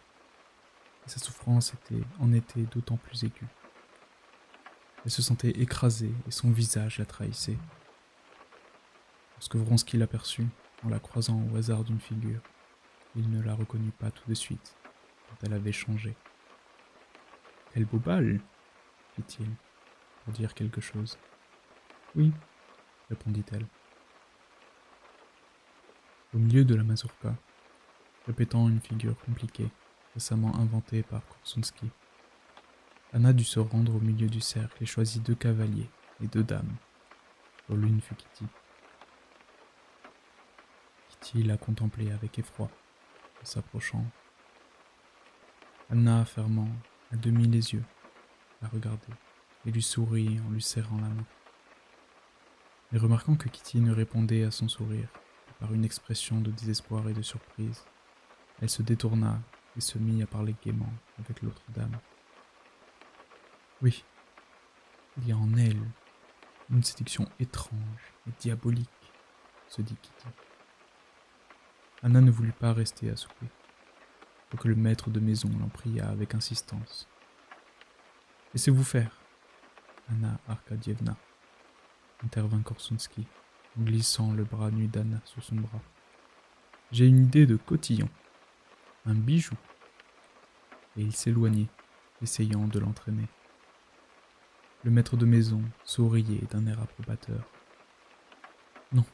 et sa souffrance en était d'autant plus aiguë. Elle se sentait écrasée et son visage la trahissait. Lorsque Vronsky l'aperçut, en la croisant au hasard d'une figure, il ne la reconnut pas tout de suite, quand elle avait changé. « Quel beau bal !» fit-il, pour dire quelque chose. « Oui, » répondit-elle. Au milieu de la mazurka, répétant une figure compliquée, récemment inventée par Korsunski, Anna dut se rendre au milieu du cercle et choisit 2 cavaliers et 2 dames, dont l'une fut Kitty. Kitty la contemplait avec effroi, en s'approchant. Anna, fermant à demi les yeux, la regardait et lui sourit en lui serrant la main. Mais remarquant que Kitty ne répondait à son sourire que par une expression de désespoir et de surprise, elle se détourna et se mit à parler gaiement avec l'autre dame. Oui, il y a en elle une séduction étrange et diabolique, se dit Kitty. Anna ne voulut pas rester à souper, quoique le maître de maison l'en pria avec insistance. « Laissez-vous faire, Anna Arkadievna, » intervint Korsunski, en glissant le bras nu d'Anna sous son bras. J'ai une idée de cotillon, un bijou. » Et il s'éloignait, essayant de l'entraîner. Le maître de maison souriait d'un air approbateur. « Non,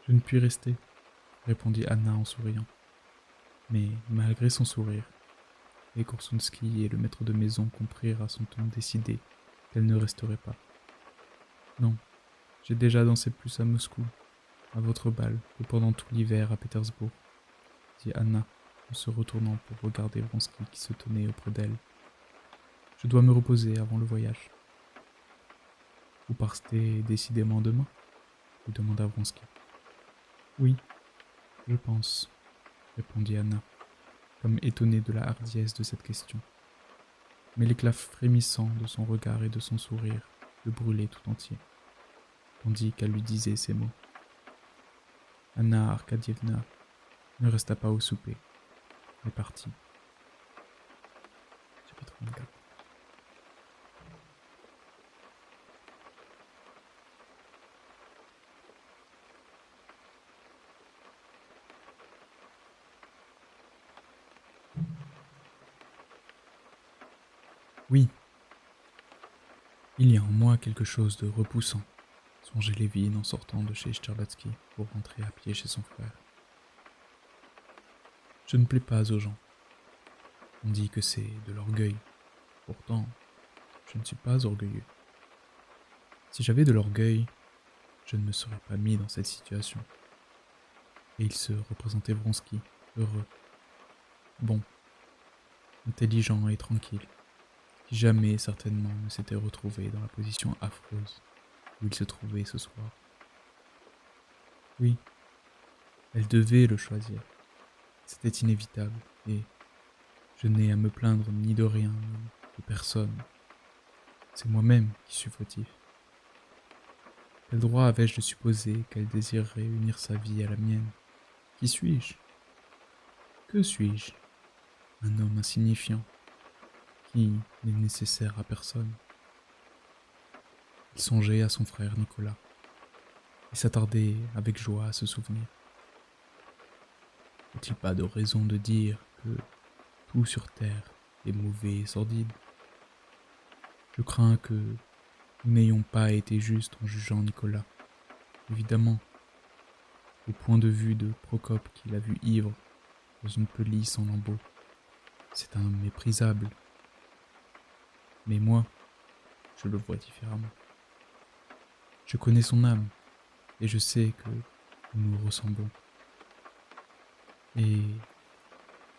je ne puis rester, » répondit Anna en souriant. Mais malgré son sourire, et Korsunski et le maître de maison comprirent à son ton décidé qu'elle ne resterait pas. « Non, j'ai déjà dansé plus à Moscou, à votre bal, que pendant tout l'hiver à Pétersbourg, » dit Anna en se retournant pour regarder Vronsky qui se tenait auprès d'elle. « Je dois me reposer avant le voyage. »« Vous partez décidément demain ?» lui demanda Vronsky. « Oui, je pense, » répondit Anna, comme étonnée de la hardiesse de cette question. Mais l'éclat frémissant de son regard et de son sourire le brûlait tout entier, tandis qu'elle lui disait ces mots. Anna Arkadievna ne resta pas au souper, mais partit. Chapitre 24. Oui, il y a en moi quelque chose de repoussant, songeait Lévin en sortant de chez Sterbatsky pour rentrer à pied chez son frère. Je ne plais pas aux gens. On dit que c'est de l'orgueil. Pourtant, je ne suis pas orgueilleux. Si j'avais de l'orgueil, je ne me serais pas mis dans cette situation. Et il se représentait Vronsky, heureux, bon, intelligent et tranquille, qui jamais certainement ne s'était retrouvé dans la position affreuse où il se trouvait ce soir. Oui, elle devait le choisir. C'était inévitable, et je n'ai à me plaindre ni de rien, ni de personne. C'est moi-même qui suis fautif. Quel droit avais-je de supposer qu'elle désirerait unir sa vie à la mienne? Qui suis-je? Que suis-je? Un homme insignifiant, qui n'est nécessaire à personne. Il songeait à son frère Nicolas, et s'attardait avec joie à se souvenir. N'est-il pas de raison de dire que tout sur terre est mauvais et sordide? Je crains que nous n'ayons pas été justes en jugeant Nicolas. Évidemment, au point de vue de Procope qui l'a vu ivre dans une pelisse en lambeaux, c'est un homme méprisable. Mais moi, je le vois différemment. Je connais son âme, et je sais que nous nous ressemblons. Et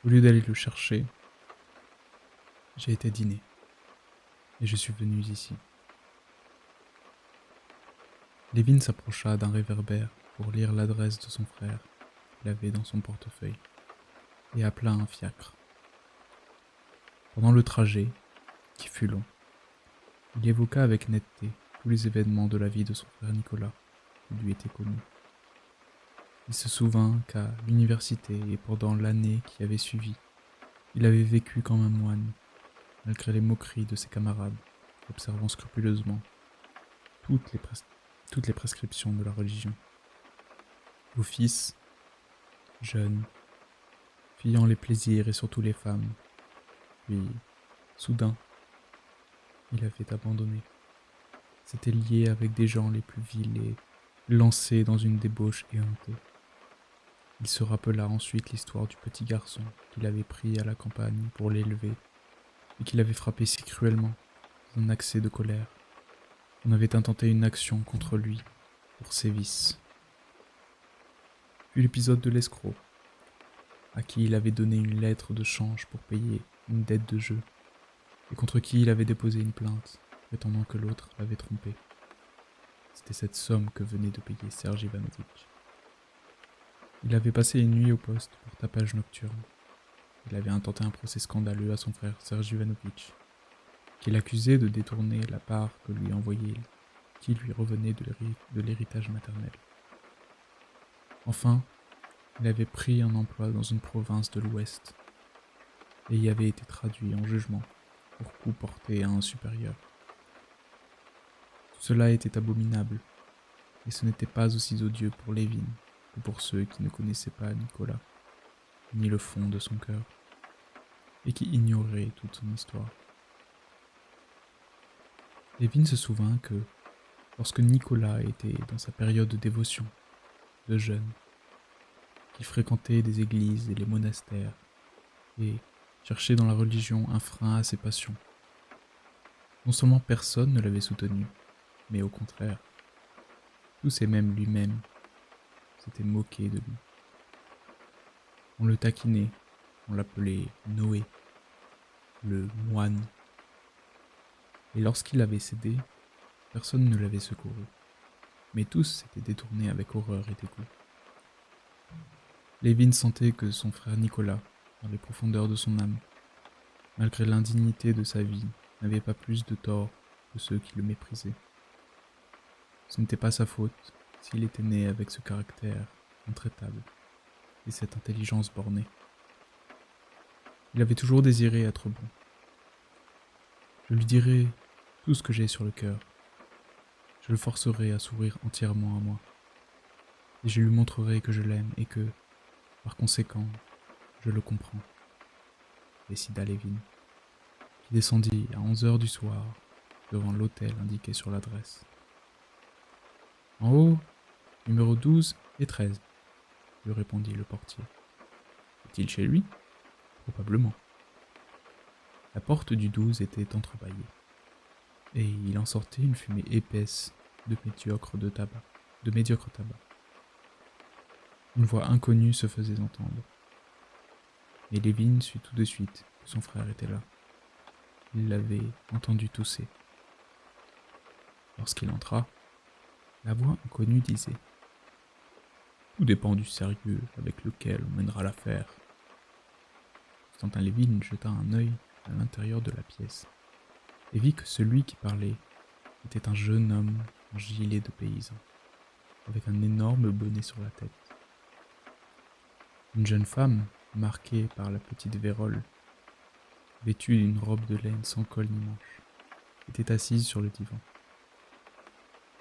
au lieu d'aller le chercher, j'ai été dîner, et je suis venu ici. Lévin s'approcha d'un réverbère pour lire l'adresse de son frère qu'il avait dans son portefeuille, et appela un fiacre. Pendant le trajet, qui fut long, il évoqua avec netteté tous les événements de la vie de son frère Nicolas, qui lui étaient connus. Il se souvint qu'à l'université et pendant l'année qui avait suivi, il avait vécu comme un moine, malgré les moqueries de ses camarades, observant scrupuleusement toutes les prescriptions de la religion. Office, jeune, fuyant les plaisirs et surtout les femmes, puis, soudain, il avait abandonné. S'était lié avec des gens les plus vils et lancé dans une débauche éhontée. Il se rappela ensuite l'histoire du petit garçon qu'il avait pris à la campagne pour l'élever et qu'il avait frappé si cruellement, dans un accès de colère, qu'on avait intenté une action contre lui pour ses vices. Puis l'épisode de l'escroc, à qui il avait donné une lettre de change pour payer une dette de jeu, et contre qui il avait déposé une plainte, prétendant que l'autre l'avait trompé. C'était cette somme que venait de payer Serge Ivanovitch. Il avait passé une nuit au poste pour tapage nocturne. Il avait intenté un procès scandaleux à son frère Serge Ivanovitch, qui l'accusait de détourner la part que lui envoyait, qui lui revenait de l'héritage maternel. Enfin, il avait pris un emploi dans une province de l'Ouest, et y avait été traduit en jugement pour coup porté à un supérieur. Tout cela était abominable, et ce n'était pas aussi odieux pour Lévin que pour ceux qui ne connaissaient pas Nicolas, ni le fond de son cœur, et qui ignoraient toute son histoire. Lévin se souvint que, lorsque Nicolas était dans sa période de dévotion, de jeûne, qu'il fréquentait des églises et les monastères, et cherchait dans la religion un frein à ses passions, non seulement personne ne l'avait soutenu, mais au contraire, tous et même lui-même s'étaient moqués de lui. On le taquinait, on l'appelait Noé, le moine, et lorsqu'il avait cédé, personne ne l'avait secouru, mais tous s'étaient détournés avec horreur et dégoût. Lévin sentait que son frère Nicolas, dans les profondeurs de son âme, malgré l'indignité de sa vie, n'avait pas plus de tort que ceux qui le méprisaient. Ce n'était pas sa faute s'il était né avec ce caractère intraitable et cette intelligence bornée. Il avait toujours désiré être bon. Je lui dirai tout ce que j'ai sur le cœur. Je le forcerai à s'ouvrir entièrement à moi. Et je lui montrerai que je l'aime et que, par conséquent, je le comprends, décida Lévin, qui descendit à 11 heures du soir devant l'hôtel indiqué sur l'adresse. En haut, numéro 12 et 13, lui répondit le portier. Est-il chez lui? Probablement. La porte du 12 était entrebâillée, et il en sortait une fumée épaisse de médiocre tabac. Une voix inconnue se faisait entendre. Mais Lévin sut tout de suite que son frère était là. Il l'avait entendu tousser. Lorsqu'il entra, la voix inconnue disait « Tout dépend du sérieux avec lequel on mènera l'affaire. » Constantin Lévin jeta un œil à l'intérieur de la pièce et vit que celui qui parlait était un jeune homme en gilet de paysan, avec un énorme bonnet sur la tête. Une jeune femme, marquée par la petite vérole, vêtue d'une robe de laine sans col ni manche, était assise sur le divan.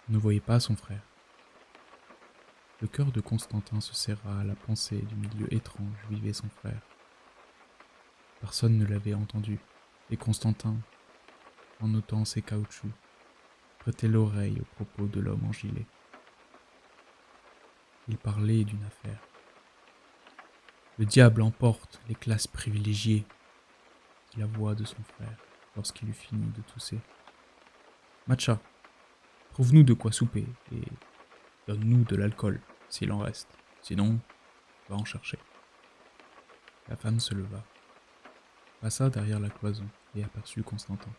On ne voyait pas son frère. Le cœur de Constantin se serra à la pensée du milieu étrange où vivait son frère. Personne ne l'avait entendu, et Constantin, en ôtant ses caoutchoucs, prêtait l'oreille aux propos de l'homme en gilet. Il parlait d'une affaire. « Le diable emporte les classes privilégiées », dit la voix de son frère lorsqu'il eut fini de tousser. « Matcha, trouve-nous de quoi souper et donne-nous de l'alcool, s'il en reste. Sinon, va en chercher. » La femme se leva, passa derrière la cloison et aperçut Constantin.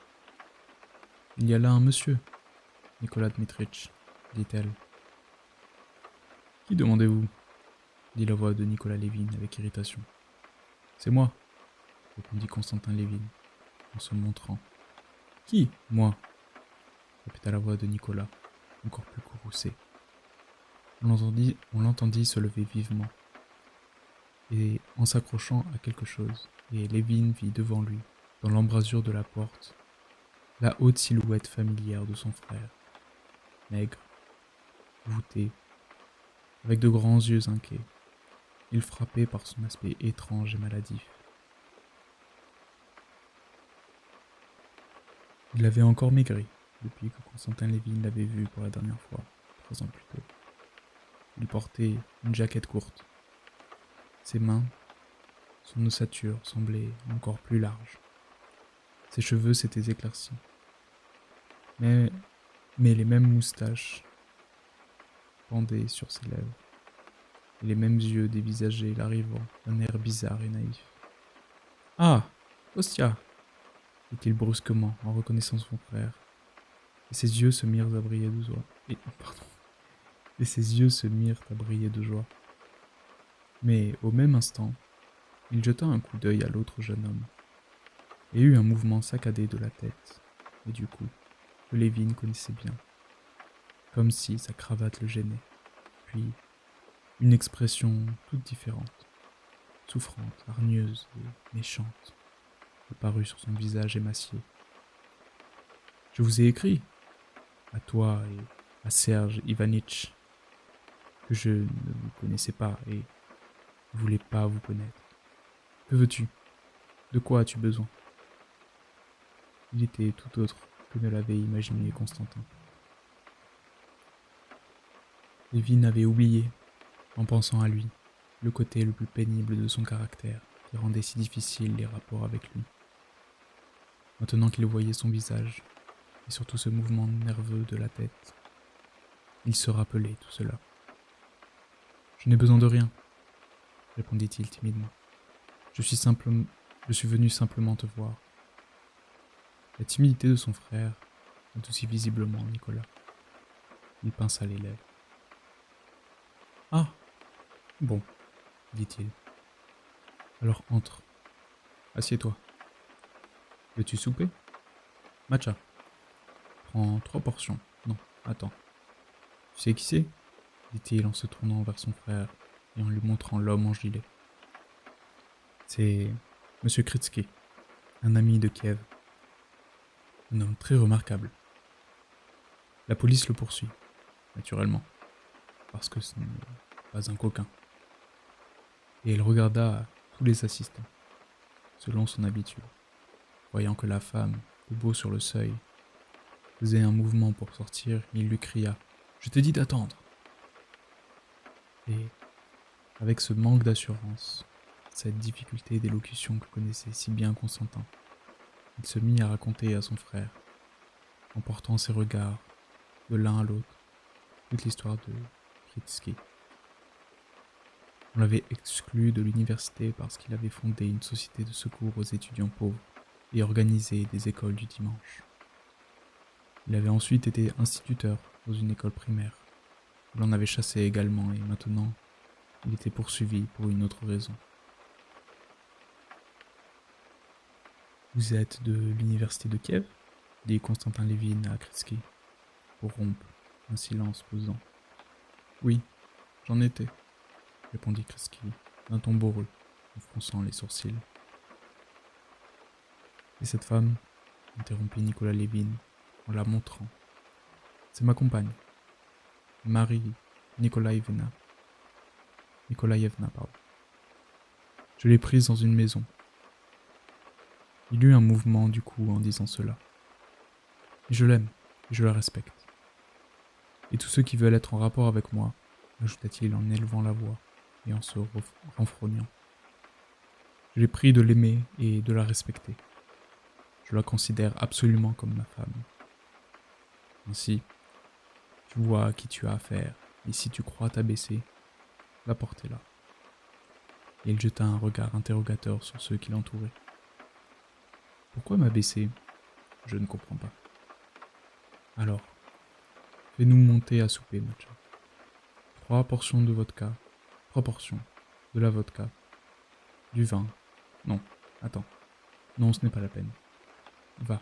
« Il y a là un monsieur, Nicolas Dmitritch, dit-elle. « Qui demandez-vous » dit la voix de Nicolas Lévin avec irritation. « C'est moi, » répondit Constantin Lévin, en se montrant. « Qui, moi » répéta la voix de Nicolas, encore plus courroucée. On l'entendit se lever vivement, et en s'accrochant à quelque chose, et Lévin vit devant lui, dans l'embrasure de la porte, la haute silhouette familière de son frère, maigre, voûté, avec de grands yeux inquiets. Il frappait par son aspect étrange et maladif. Il avait encore maigri depuis que Constantin Lévin l'avait vu pour la dernière fois, 3 ans plus tôt. Il portait une jaquette courte. Ses mains, son ossature semblait encore plus large. Ses cheveux s'étaient éclaircis. Mais les mêmes moustaches pendaient sur ses lèvres, et les mêmes yeux dévisageaient l'arrivant d'un air bizarre et naïf. « Ah, Ostia !» dit-il brusquement en reconnaissant son frère, et ses yeux se mirent à briller de joie. Mais au même instant, il jeta un coup d'œil à l'autre jeune homme, et eut un mouvement saccadé de la tête, et du coup, que Lévin connaissait bien, comme si sa cravate le gênait, puis une expression toute différente, souffrante, hargneuse et méchante, apparut sur son visage émacié. « Je vous ai écrit, à toi et à Serge Ivanitch. que je ne vous connaissais pas et ne voulais pas vous connaître. Que veux-tu? De quoi as-tu besoin? Il était tout autre que ne l'avait imaginé Constantin. Lévin avait oublié, en pensant à lui, le côté le plus pénible de son caractère qui rendait si difficiles les rapports avec lui. Maintenant qu'il voyait son visage, et surtout ce mouvement nerveux de la tête, il se rappelait tout cela. « Je n'ai besoin de rien, » répondit-il timidement. Je suis venu simplement te voir. » La timidité de son frère adoucit visiblement Nicolas. Il pinça les lèvres. « Ah, bon, » dit-il. « Alors entre. Assieds-toi. Veux-tu souper? Matcha. Prends 3 portions. Non, attends. Tu sais qui c'est? Dit-il en se tournant vers son frère et en lui montrant l'homme en gilet. C'est Monsieur Kritsky, un ami de Kiev. Un homme très remarquable. La police le poursuit, naturellement, parce que ce n'est pas un coquin. Et elle regarda tous les assistants, selon son habitude, voyant que la femme, debout sur le seuil, faisait un mouvement pour sortir, il lui cria « Je t'ai dit d'attendre !» Et, avec ce manque d'assurance, cette difficulté d'élocution que connaissait si bien Constantin, il se mit à raconter à son frère, en portant ses regards de l'un à l'autre, toute l'histoire de Kritsky. On l'avait exclu de l'université parce qu'il avait fondé une société de secours aux étudiants pauvres et organisé des écoles du dimanche. Il avait ensuite été instituteur dans une école primaire. On l'en avait chassé également et maintenant, il était poursuivi pour une autre raison. « Vous êtes de l'université de Kiev ?» dit Constantin Lévin à Kritsky, pour rompre un silence pesant. « Oui, j'en étais, » répondit Kritsky d'un ton bourreux, en fronçant les sourcils. « Et cette femme ?» interrompit Nicolas Lévin en la montrant. « C'est ma compagne, Marie Nikolaïevna. Je l'ai prise dans une maison. » Il eut un mouvement du cou en disant cela. « Et je l'aime, et je la respecte. Et tous ceux qui veulent être en rapport avec moi, » ajouta-t-il en élevant la voix et en se renfrognant. « Je l'ai pris de l'aimer et de la respecter. Je la considère absolument comme ma femme. Ainsi, tu vois à qui tu as affaire, et si tu crois t'abaisser, va porter là. » Et il jeta un regard interrogateur sur ceux qui l'entouraient. « Pourquoi m'abaisser? Je ne comprends pas. » « Alors, fais-nous monter à souper, Matcha. 3 portions de vodka, 3 portions, de la vodka, du vin. Non, attends. Non, ce n'est pas la peine. Va.